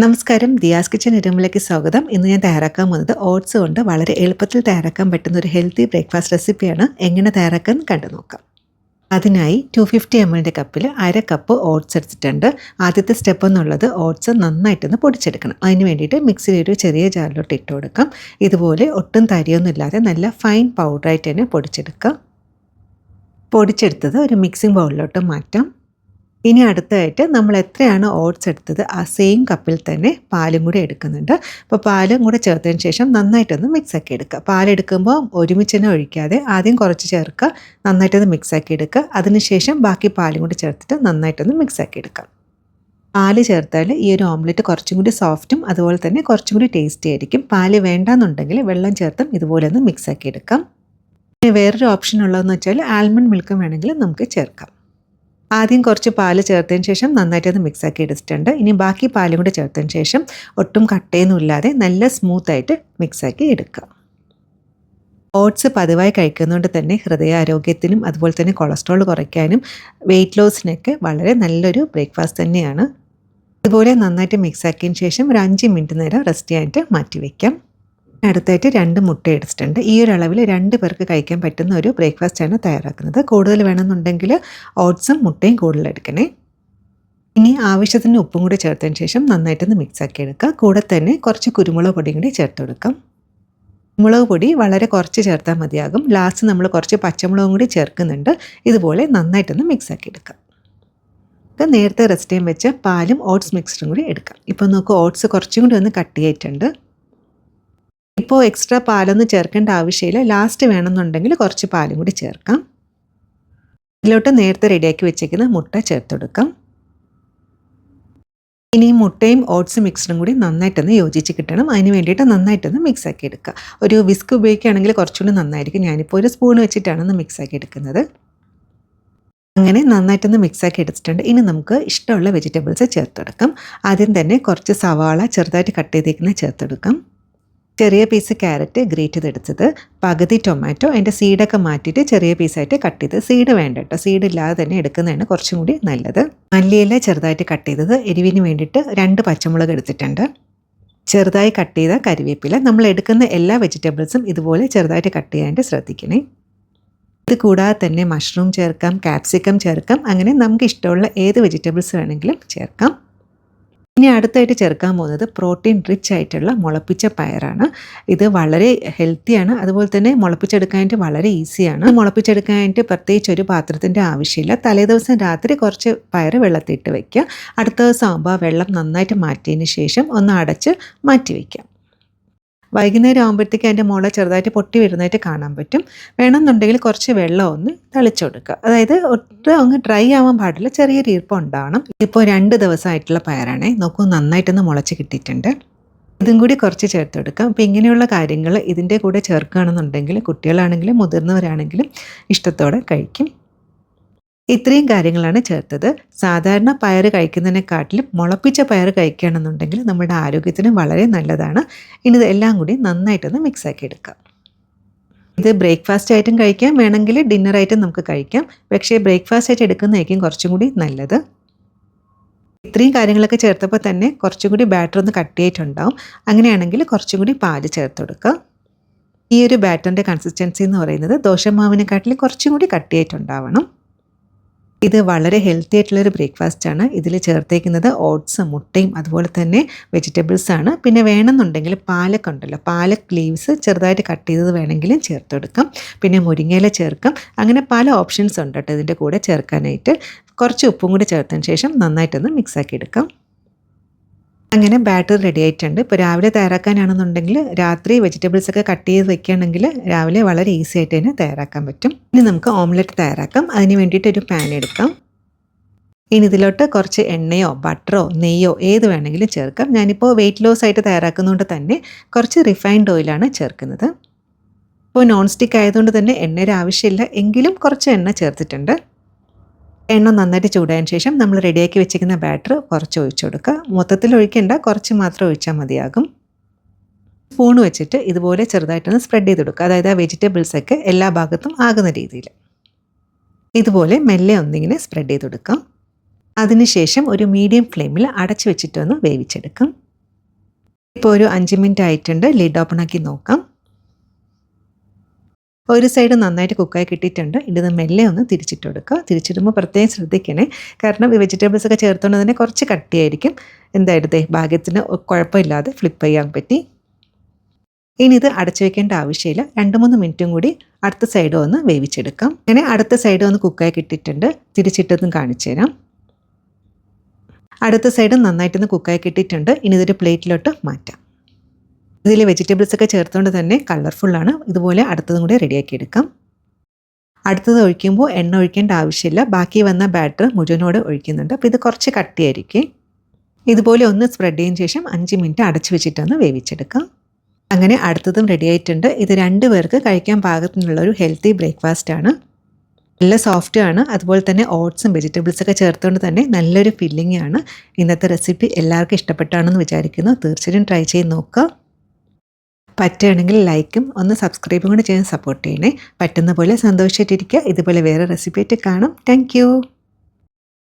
നമസ്കാരം, ദിയാസ് കിച്ചൻ ഇരുമ്പിലേക്ക് സ്വാഗതം. ഇന്ന് ഞാൻ തയ്യാറാക്കാൻ പോകുന്നത് ഓട്സ് കൊണ്ട് വളരെ എളുപ്പത്തിൽ തയ്യാറാക്കാൻ പറ്റുന്ന ഒരു ഹെൽത്തി ബ്രേക്ക്ഫാസ്റ്റ് റെസിപ്പിയാണ്. എങ്ങനെ തയ്യാറാക്കാൻ കണ്ടു നോക്കാം. അതിനായി 250 ml കപ്പിൽ 1/2 കപ്പ് ഓട്സ് എടുത്തിട്ടുണ്ട്. ആദ്യത്തെ സ്റ്റെപ്പ് എന്നുള്ളത് ഓട്സ് നന്നായിട്ടൊന്ന് പൊടിച്ചെടുക്കണം. അതിന് വേണ്ടിയിട്ട് മിക്സിയിൽ ഒരു ചെറിയ ജാറിലോട്ട് ഇട്ട് കൊടുക്കാം. ഇതുപോലെ ഒട്ടും തരിയൊന്നും ഇല്ലാതെ നല്ല ഫൈൻ പൗഡറായിട്ട് തന്നെ പൊടിച്ചെടുക്കാം. പൊടിച്ചെടുത്തത് ഒരു മിക്സിംഗ് ബൗളിലോട്ട് മാറ്റാം. ഇനി അടുത്തതായിട്ട് നമ്മൾ എത്രയാണ് ഓട്സ് എടുത്തത് ആ സെയിം കപ്പിൽ തന്നെ പാലും കൂടി എടുക്കുന്നുണ്ട്. അപ്പോൾ പാലും കൂടെ ചേർത്തതിന് ശേഷം നന്നായിട്ടൊന്ന് മിക്സാക്കി എടുക്കുക. പാലെടുക്കുമ്പോൾ ഒരുമിച്ച് തന്നെ ഒഴിക്കാതെ ആദ്യം കുറച്ച് ചേർക്കുക, നന്നായിട്ടൊന്ന് മിക്സാക്കി എടുക്കുക. അതിനുശേഷം ബാക്കി പാലും കൂടി ചേർത്തിട്ട് നന്നായിട്ടൊന്ന് മിക്സാക്കി എടുക്കുക. പാല് ചേർത്താൽ ഈ ഒരു ഓംലെറ്റ് കുറച്ചും കൂടി സോഫ്റ്റും അതുപോലെ തന്നെ കുറച്ചും കൂടി ടേസ്റ്റി ആയിരിക്കും. പാല് വേണ്ടാന്നുണ്ടെങ്കിൽ വെള്ളം ചേർത്തും ഇതുപോലെ ഒന്ന് മിക്സാക്കി എടുക്കാം. പിന്നെ വേറൊരു ഓപ്ഷൻ ഉള്ളതെന്ന് വെച്ചാൽ ആൽമണ്ട് മിൽക്കും വേണമെങ്കിൽ നമുക്ക് ചേർക്കാം. ആദ്യം കുറച്ച് പാല് ചേർത്തതിന് ശേഷം നന്നായിട്ടൊന്ന് മിക്സാക്കി എടുത്തിട്ടുണ്ട്. ഇനി ബാക്കി പാലും കൂടി ചേർത്തതിന് ശേഷം ഒട്ടും കട്ടയൊന്നും ഇല്ലാതെ നല്ല സ്മൂത്തായിട്ട് മിക്സാക്കി എടുക്കുക. ഓട്സ് പതിവായി കഴിക്കുന്നതുകൊണ്ട് തന്നെ ഹൃദയാരോഗ്യത്തിനും അതുപോലെ തന്നെ കൊളസ്ട്രോൾ കുറയ്ക്കാനും വെയിറ്റ് ലോസിനൊക്കെ വളരെ നല്ലൊരു ബ്രേക്ക്ഫാസ്റ്റ് തന്നെയാണ്. ഇതുപോലെ നന്നായിട്ട് മിക്സാക്കിയതിന് ശേഷം ഒരു 5 മിനിറ്റ് നേരം റെസ്റ്റ് ചെയ്യാനായിട്ട് മാറ്റി വയ്ക്കാം. അടുത്തായിട്ട് 2 മുട്ട എടുത്തിട്ടുണ്ട്. ഈ ഒരു അളവിൽ 2 പേർക്ക് കഴിക്കാൻ പറ്റുന്ന ഒരു ബ്രേക്ക്ഫാസ്റ്റാണ് തയ്യാറാക്കുന്നത്. കൂടുതൽ വേണമെന്നുണ്ടെങ്കിൽ ഓട്സും മുട്ടയും കൂടുതൽ എടുക്കണേ. ഇനി ആവശ്യത്തിന് ഉപ്പും കൂടി ചേർത്തതിന് ശേഷം നന്നായിട്ടൊന്ന് മിക്സാക്കി എടുക്കുക. കൂടെ തന്നെ കുറച്ച് കുരുമുളക് പൊടിയും കൂടി ചേർത്ത് കൊടുക്കാം. കുരുമുളക് പൊടി വളരെ കുറച്ച് ചേർത്താൽ മതിയാകും. ലാസ്റ്റ് നമ്മൾ കുറച്ച് പച്ചമുളകും കൂടി ചേർക്കുന്നുണ്ട്. ഇതുപോലെ നന്നായിട്ടൊന്ന് മിക്സാക്കി എടുക്കാം. നേരത്തെ റെസ്റ്റ് ചെയ്യാൻ വെച്ച പാലും ഓട്സ് മിക്സ്ഡും കൂടി എടുക്കാം. ഇപ്പോൾ നമുക്ക് ഓട്സ് കുറച്ചും കൂടി ഒന്ന് കട്ട് ചെയ്തിട്ടുണ്ട്. ഇപ്പോൾ എക്സ്ട്രാ പാലൊന്നും ചേർക്കേണ്ട ആവശ്യമില്ല. ലാസ്റ്റ് വേണമെന്നുണ്ടെങ്കിൽ കുറച്ച് പാലും കൂടി ചേർക്കാം. ഇതിലോട്ട് നേരത്തെ റെഡിയാക്കി വെച്ചേക്കുന്ന മുട്ട ചേർത്ത് കൊടുക്കാം. ഇനി മുട്ടയും ഓട്സ് മിക്സ്ഡും കൂടി നന്നായിട്ടൊന്ന് യോജിച്ച് കിട്ടണം. അതിന് വേണ്ടിയിട്ട് നന്നായിട്ടൊന്ന് മിക്സാക്കി എടുക്കുക. ഒരു വിസ്ക് ഉപയോഗിക്കുകയാണെങ്കിൽ കുറച്ചുകൂടി നന്നായിരിക്കും. ഞാനിപ്പോൾ ഒരു സ്പൂൺ വെച്ചിട്ടാണ് ഒന്ന് മിക്സാക്കി എടുക്കുന്നത്. അങ്ങനെ നന്നായിട്ടൊന്ന് മിക്സാക്കി എടുത്തിട്ടുണ്ട്. ഇനി നമുക്ക് ഇഷ്ടമുള്ള വെജിറ്റബിൾസ് ചേർത്ത് കൊടുക്കാം. ആദ്യം തന്നെ കുറച്ച് സവാള ചെറുതായിട്ട് കട്ട് ചെയ്തേക്കുന്ന ചേർത്ത് കൊടുക്കാം. ചെറിയ പീസ് ക്യാരറ്റ് ഗ്രേറ്റ് ചെയ്തെടുത്തത്, പകുതി ടൊമാറ്റോ അതിൻ്റെ സീഡൊക്കെ മാറ്റിയിട്ട് ചെറിയ പീസായിട്ട് കട്ട് ചെയ്ത്, സീഡ് വേണ്ട കേട്ടോ, സീഡ് ഇല്ലാതെ തന്നെ എടുക്കുന്നതാണ് കുറച്ചും കൂടി നല്ലത്. മല്ലിയില ചെറുതായിട്ട് കട്ട് ചെയ്തത്, എരിവിന് വേണ്ടിയിട്ട് 2 പച്ചമുളക് എടുത്തിട്ടുണ്ട്. ചെറുതായി കട്ട് ചെയ്ത കരിവേപ്പില. നമ്മൾ എടുക്കുന്ന എല്ലാ വെജിറ്റബിൾസും ഇതുപോലെ ചെറുതായിട്ട് കട്ട് ചെയ്യാനായിട്ട് ശ്രദ്ധിക്കണേ. ഇത് കൂടാതെ തന്നെ മഷ്റൂം ചേർക്കാം, ക്യാപ്സിക്കം ചേർക്കാം. അങ്ങനെ നമുക്ക് ഇഷ്ടമുള്ള ഏത് വെജിറ്റബിൾസ് വേണമെങ്കിലും ചേർക്കാം. ഇനി അടുത്തായിട്ട് ചേർക്കാൻ പോകുന്നത് പ്രോട്ടീൻ റിച്ച് ആയിട്ടുള്ള മുളപ്പിച്ച പയറാണ്. ഇത് വളരെ ഹെൽത്തിയാണ്. അതുപോലെ തന്നെ മുളപ്പിച്ചെടുക്കാനായിട്ട് വളരെ ഈസിയാണ്. മുളപ്പിച്ചെടുക്കാനായിട്ട് പ്രത്യേകിച്ച് ഒരു പാത്രത്തിൻ്റെ ആവശ്യമില്ല. തലേദിവസം രാത്രി കുറച്ച് പയർ വെള്ളത്തിട്ട് വയ്ക്കുക. അടുത്ത ദിവസം ആകുമ്പോൾ വെള്ളം നന്നായിട്ട് മാറ്റിയതിന് ശേഷം ഒന്ന് അടച്ച് മാറ്റി വയ്ക്കാം. വൈകുന്നേരം ആകുമ്പോഴത്തേക്ക് അതിൻ്റെ മുള ചെറുതായിട്ട് പൊട്ടി വരുന്നതായിട്ട് കാണാൻ പറ്റും. വേണമെന്നുണ്ടെങ്കിൽ കുറച്ച് വെള്ളം ഒന്ന് തളിച്ചു കൊടുക്കുക. അതായത് ഒട്ടും അങ്ങ് ഡ്രൈ ആവാൻ പാടില്ല, ചെറിയൊരു ഈർപ്പം ഉണ്ടാവണം. ഇപ്പോൾ 2 ദിവസമായിട്ടുള്ള പയറാണേ. നോക്കൂ, നന്നായിട്ടൊന്ന് മുളച്ച് കിട്ടിയിട്ടുണ്ട്. ഇതും കൂടി കുറച്ച് ചേർത്ത് കൊടുക്കാം. അപ്പോൾ ഇങ്ങനെയുള്ള കാര്യങ്ങൾ ഇതിൻ്റെ കൂടെ ചേർക്കുകയാണെന്നുണ്ടെങ്കിൽ കുട്ടികളാണെങ്കിലും മുതിർന്നവരാണെങ്കിലും ഇഷ്ടത്തോടെ കഴിക്കും. ഇത്രയും കാര്യങ്ങളാണ് ചേർത്തത്. സാധാരണ പയർ കഴിക്കുന്നതിനെക്കാട്ടിലും മുളപ്പിച്ച പയർ കഴിക്കുകയാണെന്നുണ്ടെങ്കിൽ നമ്മുടെ ആരോഗ്യത്തിന് വളരെ നല്ലതാണ്. ഇനി ഇതെല്ലാം കൂടി നന്നായിട്ടൊന്ന് മിക്സാക്കി എടുക്കാം. ഇത് ബ്രേക്ക്ഫാസ്റ്റ് ആയിട്ടും കഴിക്കാം, വേണമെങ്കിൽ ഡിന്നറായിട്ടും നമുക്ക് കഴിക്കാം. പക്ഷേ ബ്രേക്ക്ഫാസ്റ്റ് ആയിട്ട് എടുക്കുന്നതായിരിക്കും കുറച്ചും കൂടി നല്ലത്. ഇത്രയും കാര്യങ്ങളൊക്കെ ചേർത്തപ്പോൾ തന്നെ കുറച്ചും കൂടി ബാറ്റർ ഒന്ന് കട്ടിയായിട്ടുണ്ടാവും. അങ്ങനെയാണെങ്കിൽ കുറച്ചും കൂടി പാല് ചേർത്ത് കൊടുക്കുക. ഈ ഒരു ബാറ്ററിൻ്റെ കൺസിസ്റ്റൻസി എന്ന് പറയുന്നത് ദോശമാവിനെക്കാട്ടിലും കുറച്ചും കൂടി കട്ടിയായിട്ടുണ്ടാവണം. ഇത് വളരെ ഹെൽത്തി ആയിട്ടുള്ളൊരു ബ്രേക്ക്ഫാസ്റ്റാണ്. ഇതിൽ ചേർത്തേക്കുന്നത് ഓട്സ്, മുട്ടയും അതുപോലെ തന്നെ വെജിറ്റബിൾസാണ്. പിന്നെ വേണമെന്നുണ്ടെങ്കിൽ പാലക്ക് ഉണ്ടല്ലോ, പാലക്ക് ലീവ്സ് ചെറുതായിട്ട് കട്ട് ചെയ്തത് വേണമെങ്കിലും ചേർത്ത് കൊടുക്കാം. പിന്നെ മുരിങ്ങയില ചേർക്കാം. അങ്ങനെ പല ഓപ്ഷൻസ് ഉണ്ട് കേട്ടോ ഇതിൻ്റെ കൂടെ ചേർക്കാനായിട്ട്. കുറച്ച് ഉപ്പും കൂടി ചേർത്തതിന് ശേഷം നന്നായിട്ടൊന്ന് മിക്സാക്കി എടുക്കാം. അങ്ങനെ ബാറ്റർ റെഡി ആയിട്ടുണ്ട്. ഇപ്പോൾ രാവിലെ തയ്യാറാക്കാനാണെന്നുണ്ടെങ്കിൽ രാത്രി വെജിറ്റബിൾസൊക്കെ കട്ട് ചെയ്ത് വെക്കുകയാണെങ്കിൽ രാവിലെ വളരെ ഈസി ആയിട്ട് തന്നെ തയ്യാറാക്കാൻ പറ്റും. ഇനി നമുക്ക് ഓംലെറ്റ് തയ്യാറാക്കാം. അതിന് വേണ്ടിയിട്ട് ഒരു പാൻ എടുക്കാം. ഇനി ഇതിലോട്ട് കുറച്ച് എണ്ണയോ ബട്ടറോ നെയ്യോ ഏത് വേണമെങ്കിലും ചേർക്കാം. ഞാനിപ്പോൾ വെയിറ്റ് ലോസ് ആയിട്ട് തയ്യാറാക്കുന്നതുകൊണ്ട് തന്നെ കുറച്ച് റിഫൈൻഡ് ഓയിലാണ് ചേർക്കുന്നത്. ഇപ്പോൾ നോൺ സ്റ്റിക്ക് ആയതുകൊണ്ട് തന്നെ എണ്ണയുടെ ആവശ്യമില്ല, എങ്കിലും കുറച്ച് എണ്ണ ചേർത്തിട്ടുണ്ട്. എണ്ണ നന്നായിട്ട് ചൂടായതിന് ശേഷം നമ്മൾ റെഡിയാക്കി വെച്ചിരിക്കുന്ന ബാറ്റർ കുറച്ച് ഒഴിച്ചു കൊടുക്കുക. മൊത്തത്തിൽ ഒഴിക്കേണ്ട, കുറച്ച് മാത്രം ഒഴിച്ചാൽ മതിയാകും. സ്പൂൺ വെച്ചിട്ട് ഇതുപോലെ ചെറുതായിട്ടൊന്ന് സ്പ്രെഡ് ചെയ്ത് കൊടുക്കുക. അതായത് ആ വെജിറ്റബിൾസൊക്കെ എല്ലാ ഭാഗത്തും ആകുന്ന രീതിയിൽ ഇതുപോലെ മെല്ലെ ഒന്നിങ്ങനെ സ്പ്രെഡ് ചെയ്ത് കൊടുക്കാം. അതിനുശേഷം ഒരു മീഡിയം ഫ്ലെയിമിൽ അടച്ചു വെച്ചിട്ടൊന്ന് വേവിച്ചെടുക്കാം. ഇപ്പോൾ ഒരു 5 മിനിറ്റ് ആയിട്ടുണ്ട്. ലിഡ് ഓപ്പൺ ആക്കി നോക്കാം. ഒരു സൈഡ് നന്നായിട്ട് കുക്കായി കിട്ടിയിട്ടുണ്ട്. ഇത് മെല്ലെ ഒന്ന് തിരിച്ചിട്ട് കൊടുക്കുക. തിരിച്ചിടുമ്പോൾ പ്രത്യേകം ശ്രദ്ധിക്കണേ. കാരണം ഈ വെജിറ്റബിൾസ് ഒക്കെ ചേർത്തുകൊണ്ട് തന്നെ കുറച്ച് കട്ടിയായിരിക്കും. എന്തായിരുന്നു ഭാഗ്യത്തിന് കുഴപ്പമില്ലാതെ ഫ്ലിപ്പ് ചെയ്യാൻ പറ്റി. ഇനി ഇത് അടച്ചു വെക്കേണ്ട ആവശ്യമില്ല. 2-3 മിനിറ്റും കൂടി അടുത്ത സൈഡ് ഒന്ന് വേവിച്ചെടുക്കാം. അങ്ങനെ അടുത്ത സൈഡ് ഒന്ന് കുക്കായി കിട്ടിയിട്ടുണ്ട്. തിരിച്ചിട്ടൊന്നും കാണിച്ചു തരാം. അടുത്ത സൈഡ് നന്നായിട്ടൊന്ന് കുക്കായി കിട്ടിയിട്ടുണ്ട്. ഇനി ഇതൊരു പ്ലേറ്റിലോട്ട് മാറ്റാം. ഇതിൽ വെജിറ്റബിൾസ് ഒക്കെ ചേർത്തുകൊണ്ട് തന്നെ കളർഫുള്ളാണ്. ഇതുപോലെ അടുത്തതും കൂടി റെഡിയാക്കി എടുക്കാം. അടുത്തത് ഒഴിക്കുമ്പോൾ എണ്ണ ഒഴിക്കേണ്ട ആവശ്യമില്ല. ബാക്കി വന്ന ബാറ്റർ മുഴുവനോട് ഒഴിക്കുന്നുണ്ട്. അപ്പോൾ ഇത് കുറച്ച് കട്ടിയായിരിക്കും. ഇതുപോലെ ഒന്ന് സ്പ്രെഡ് ചെയ്തതിന് ശേഷം 5 മിനിറ്റ് അടച്ചു വെച്ചിട്ടൊന്ന് വേവിച്ചെടുക്കാം. അങ്ങനെ അടുത്തതും റെഡി ആയിട്ടുണ്ട്. ഇത് 2 പേർക്ക് കഴിക്കാൻ പാകത്തിനുള്ള ഒരു ഹെൽത്തി ബ്രേക്ക്ഫാസ്റ്റ് ആണ്. നല്ല സോഫ്റ്റ് ആണ്. അതുപോലെ തന്നെ ഓട്സും വെജിറ്റബിൾസൊക്കെ ചേർത്തുകൊണ്ട് തന്നെ നല്ലൊരു ഫില്ലിംഗ് ആണ്. ഇന്നത്തെ റെസിപ്പി എല്ലാവർക്കും ഇഷ്ടപ്പെട്ടാണെന്ന് വിചാരിക്കുന്നു. തീർച്ചയായും ട്രൈ ചെയ്ത് നോക്കുക. പറ്റുകയാണെങ്കിൽ ലൈക്കും ഒന്ന് സബ്സ്ക്രൈബും കൂടി ചെയ്യാൻ സപ്പോർട്ട് ചെയ്യണേ. പറ്റുന്ന പോലെ സന്തോഷമായിട്ടിരിക്കുക. ഇതുപോലെ വേറെ റെസിപ്പി ആയിട്ട് കാണാം. താങ്ക്